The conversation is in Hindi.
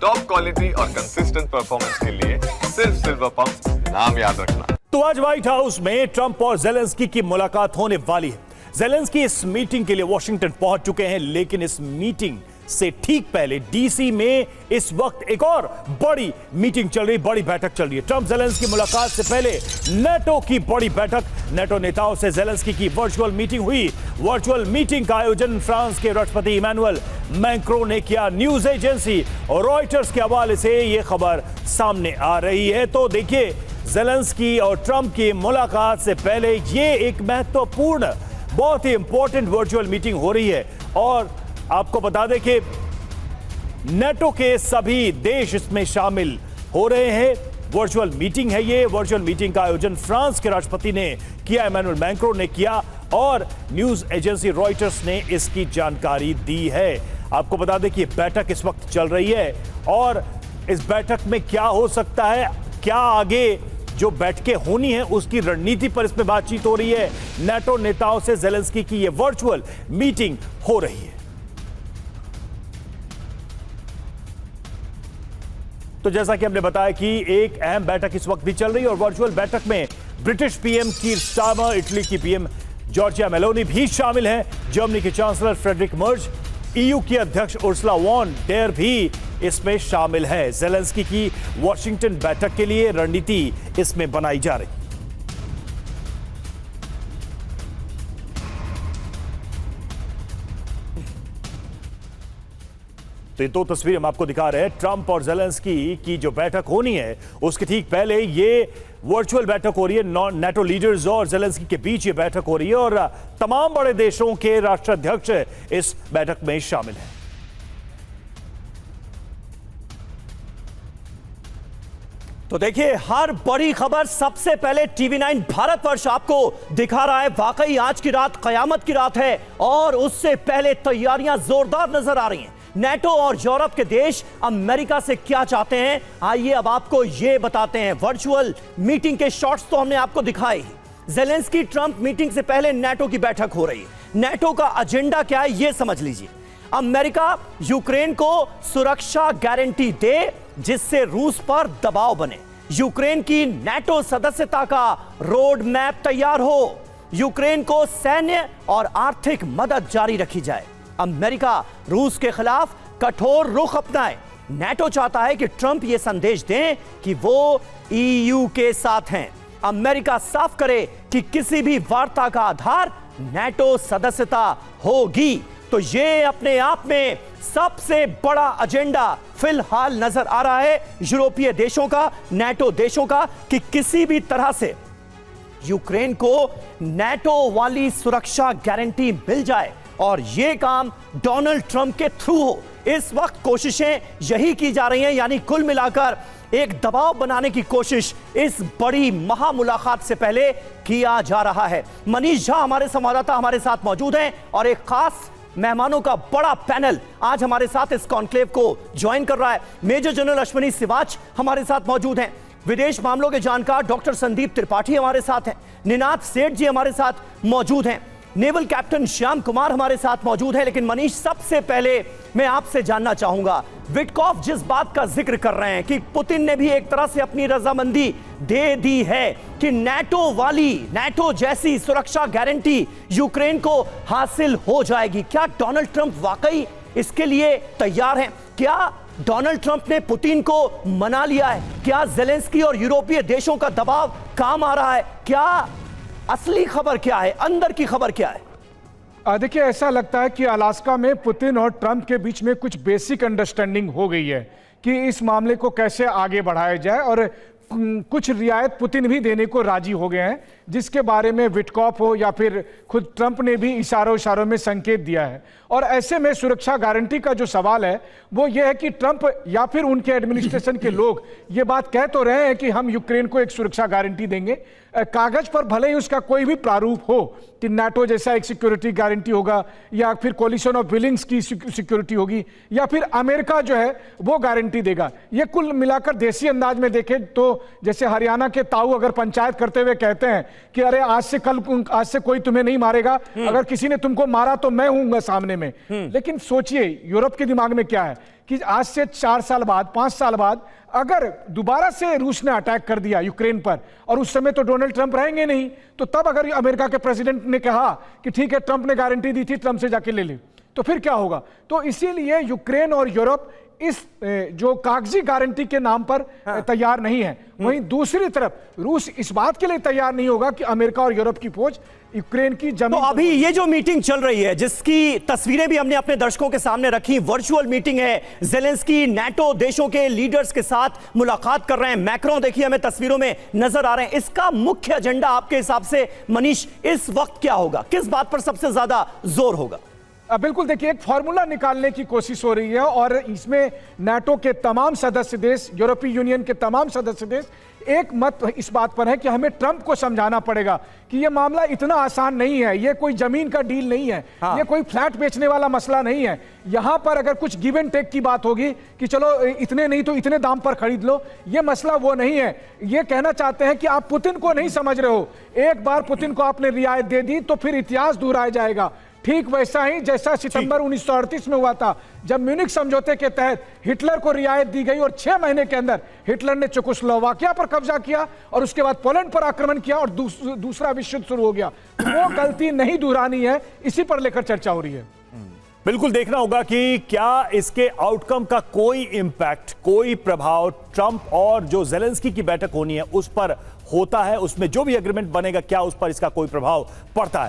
टॉप क्वालिटी और कंसिस्टेंट परफॉर्मेंस के लिए सिर्फ सिल्वर पंप नाम याद रखना। तो आज व्हाइट हाउस में ट्रंप और जेलेंस्की की मुलाकात होने वाली है। जेलेंस्की इस मीटिंग के लिए वॉशिंगटन पहुंच चुके हैं, लेकिन इस मीटिंग से ठीक पहले डीसी में इस वक्त एक और बड़ी मीटिंग चल रही, बड़ी बैठक चल रही है। ट्रंप जेलेंस्की मुलाकात से पहले नेटो की बड़ी बैठक, नेटो नेताओं से जेलेंस्की की वर्चुअल मीटिंग हुई। वर्चुअल मीटिंग का आयोजन फ्रांस के राष्ट्रपति इमैनुअल मैक्रों ने किया। न्यूज एजेंसी और रॉयटर्स के हवाले से यह खबर सामने आ रही है। तो देखिए, जेलेंस्की और ट्रंप की मुलाकात से पहले ये एक महत्वपूर्ण, बहुत ही इंपॉर्टेंट वर्चुअल मीटिंग हो रही है। और आपको बता दें कि नेटो के सभी देश इसमें शामिल हो रहे हैं। वर्चुअल मीटिंग है ये। वर्चुअल मीटिंग का आयोजन फ्रांस के राष्ट्रपति ने किया, इमैनुअल मैक्रों ने किया, और न्यूज एजेंसी रॉयटर्स ने इसकी जानकारी दी है। आपको बता दें कि यह बैठक इस वक्त चल रही है और इस बैठक में क्या हो सकता है, क्या आगे जो बैठकें होनी है उसकी रणनीति पर इसमें बातचीत हो रही है। नेटो नेताओं से जेलेंस्की की यह वर्चुअल मीटिंग हो रही है। तो जैसा कि हमने बताया कि एक अहम बैठक इस वक्त भी चल रही है और वर्चुअल बैठक में British PM Keir Starmer, Italy की पीएम जॉर्जिया मेलोनी भी शामिल हैं। जर्मनी के चांसलर फ्रेडरिक मर्ज, ईयू की अध्यक्ष उर्सुला वॉन डेर भी इसमें शामिल है। जेलेंस्की की वॉशिंगटन बैठक के लिए रणनीति इसमें बनाई जा रही है। तो ये दो तस्वीरें हम आपको दिखा रहे हैं। ट्रंप और जेलेंस्की की जो बैठक होनी है उसके ठीक पहले ये वर्चुअल बैठक हो रही है। नेटो लीडर्स और जेलेंस्की के बीच ये बैठक हो रही है और तमाम बड़े देशों के राष्ट्राध्यक्ष इस बैठक में शामिल हैं। तो देखिए, हर बड़ी खबर सबसे पहले TV9 भारतवर्ष आपको दिखा रहा है। वाकई आज की रात कयामत की रात है और उससे पहले तैयारियां जोरदार नजर आ रही हैं। नेटो और यूरोप के देश अमेरिका से क्या चाहते हैं, आइए अब आपको यह बताते हैं। वर्चुअल मीटिंग के शॉट्स तो हमने आपको दिखाए ही। जेलेंस्की ट्रंप मीटिंग से पहले नेटो की बैठक हो रही है। नेटो का एजेंडा क्या है यह समझ लीजिए। अमेरिका यूक्रेन को सुरक्षा गारंटी दे जिससे रूस पर दबाव बने। यूक्रेन की नेटो सदस्यता का रोड मैप तैयार हो। यूक्रेन को सैन्य और आर्थिक मदद जारी रखी जाए। अमेरिका रूस के खिलाफ कठोर रुख अपनाए। नेटो चाहता है कि ट्रंप यह संदेश दें कि वो ईयू के साथ हैं। अमेरिका साफ करे कि किसी भी वार्ता का आधार नेटो सदस्यता होगी। तो ये अपने आप में सबसे बड़ा एजेंडा फिलहाल नजर आ रहा है यूरोपीय देशों का, नेटो देशों का, कि किसी भी तरह से यूक्रेन को नेटो वाली सुरक्षा गारंटी मिल जाए और यह काम डोनाल्ड ट्रंप के थ्रू हो। इस वक्त कोशिशें यही की जा रही हैं, यानी कुल मिलाकर एक दबाव बनाने की कोशिश इस बड़ी महामुलाकात से पहले किया जा रहा है। मनीष झा हमारे संवाददाता हमारे साथ मौजूद हैं और एक खास मेहमानों का बड़ा पैनल आज हमारे साथ इस कॉन्क्लेव को ज्वाइन कर रहा है। मेजर जनरल अश्विनी सिवाच हमारे साथ मौजूद हैं, विदेश मामलों के जानकार डॉक्टर संदीप त्रिपाठी हमारे साथ हैं, निनाद सेठ जी हमारे साथ मौजूद हैं, नेवल कैप्टन श्याम कुमार हमारे साथ मौजूद है। लेकिन मनीष, सबसे पहले मैं आपसे जानना चाहूंगा, विटकॉफ जिस बात का जिक्र कर रहे हैं कि पुतिन ने भी एक तरह से अपनी रजामंदी दे दी है कि नेटो जैसी सुरक्षा गारंटी यूक्रेन को हासिल हो जाएगी, क्या डोनाल्ड ट्रंप वाकई इसके लिए तैयार हैं? क्या डोनाल्ड ट्रंप ने पुतिन को मना लिया है? क्या जेलेंस्की और यूरोपीय देशों का दबाव काम आ रहा है? क्या असली खबर क्या है, अंदर की खबर क्या है? देखिए, ऐसा लगता है कि अलास्का में पुतिन और ट्रंप के बीच में कुछ बेसिक अंडरस्टैंडिंग हो गई है कि इस मामले को कैसे आगे बढ़ाया जाए और कुछ रियायत पुतिन भी देने को राजी हो गए हैं, जिसके बारे में विटकॉफ हो या फिर खुद ट्रंप ने भी इशारों में संकेत दिया है। और ऐसे में सुरक्षा गारंटी का जो सवाल है वो ये है कि ट्रंप या फिर उनके एडमिनिस्ट्रेशन के लोग ये बात कह तो रहे हैं कि हम यूक्रेन को एक सुरक्षा गारंटी देंगे, कागज पर भले ही उसका कोई भी प्रारूप हो कि नाटो जैसा एक सिक्योरिटी गारंटी होगा या फिर कोलिशन ऑफ विलिंग्स की सिक्योरिटी होगी या फिर अमेरिका जो है वो गारंटी देगा। ये कुल मिलाकर देसी अंदाज में देखें तो जैसे हरियाणा के ताऊ अगर पंचायत करते हुए कहते हैं कि अरे आज से कोई तुम्हें नहीं मारेगा, अगर किसी ने तुमको मारा तो मैं हूंगा सामने में। लेकिन सोचिए यूरोप के दिमाग में क्या है कि आज से 4 साल बाद 5 साल बाद अगर दोबारा से रूस ने अटैक कर दिया यूक्रेन पर, और उस समय तो डोनाल्ड ट्रंप रहेंगे नहीं, तो तब अगर अमेरिका के प्रेसिडेंट ने कहा कि ठीक है ट्रंप ने गारंटी दी थी, ट्रंप से जाके ले ले, तो फिर क्या होगा? तो इसीलिए यूक्रेन और यूरोप इस जो कागजी गारंटी के नाम पर तैयार नहीं है। वहीं दूसरी तरफ रूस इस बात के लिए तैयार नहीं होगा कि अमेरिका और यूरोप की फौज यूक्रेन की तो जमीन। अभी ये जो मीटिंग चल रही है, जिसकी तस्वीरें भी हमने अपने दर्शकों के सामने रखी, वर्चुअल मीटिंग है, जेलेंस्की नाटो देशों के लीडर्स के साथ मुलाकात कर रहे हैं, मैक्रोन देखिए हमें तस्वीरों में नजर आ रहे हैं। इसका मुख्य एजेंडा आपके हिसाब से मनीष इस वक्त क्या होगा? किस बात पर सबसे ज्यादा जोर होगा? बिल्कुल, देखिए एक फॉर्मूला निकालने की कोशिश हो रही है और इसमें नाटो के तमाम सदस्य देश, यूरोपीय यूनियन के तमाम सदस्य देश एक मत इस बात पर है कि हमें ट्रंप को समझाना पड़ेगा कि यह मामला इतना आसान नहीं है, यह कोई जमीन का डील नहीं है, यह कोई फ्लैट बेचने वाला मसला नहीं है। यहां पर अगर कुछ गिव एंड टेक की बात होगी कि चलो इतने नहीं तो इतने दाम पर खरीद लो, यह मसला वो नहीं है। यह कहना चाहते हैं कि आप पुतिन को नहीं समझ रहे हो, एक बार पुतिन को आपने रियायत दे दी तो फिर इतिहास दोहराया जाएगा। ठीक वैसा ही जैसा सितंबर 1938 में हुआ था, जब म्यूनिख समझौते के तहत हिटलर को रियायत दी गई और 6 महीने के अंदर हिटलर ने चेकोस्लोवाकिया पर कब्जा किया और उसके बाद पोलैंड पर आक्रमण किया और दूसरा विश्व युद्ध शुरू हो गया। वो गलती नहीं दोहरानी है, इसी पर लेकर चर्चा हो रही है। बिल्कुल देखना होगा कि क्या इसके आउटकम का कोई इंपैक्ट, कोई प्रभाव ट्रंप और जो जेलेंस्की की बैठक होनी है उस पर होता है, उसमें जो भी एग्रीमेंट बनेगा क्या उस पर इसका कोई प्रभाव पड़ता है।